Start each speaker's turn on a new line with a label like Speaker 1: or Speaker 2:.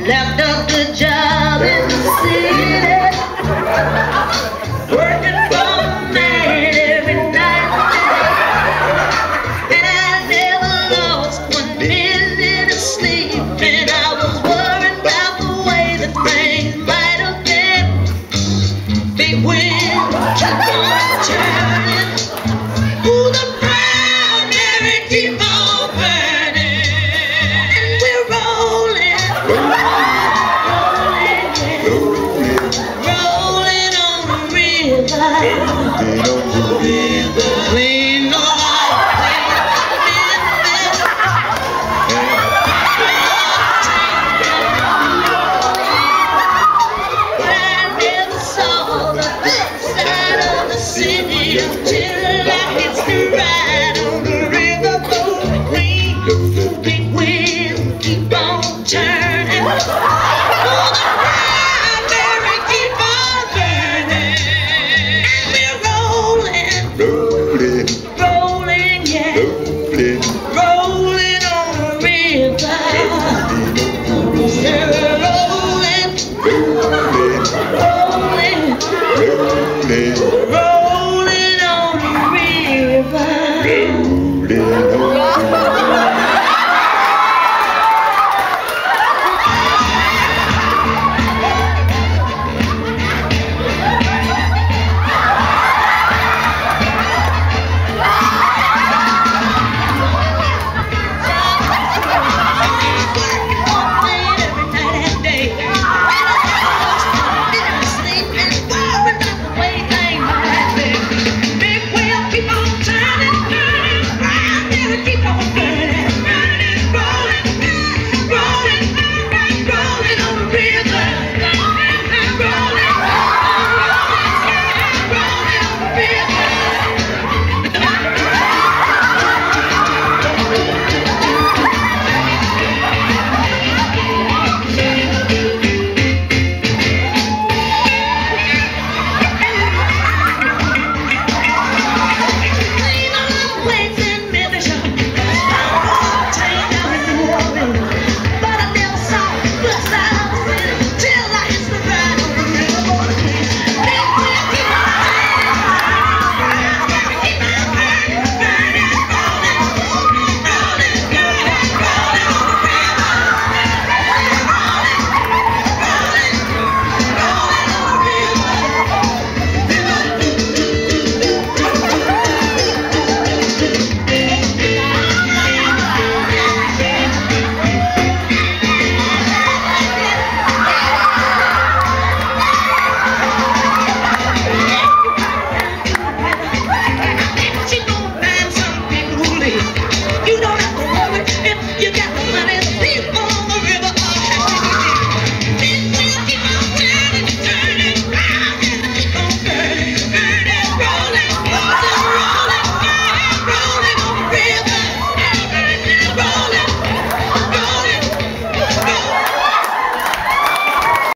Speaker 1: Left a good job in the city, working for a man every night. And I never lost 1 minute of sleep, and I was worried about the way that things might have been. Big wind keep on turning, ooh, the primary keep on burning, and we're rolling, rolling on the river. Clean on city until I hit the ride on the riverboat. Green, big wind keep on turning.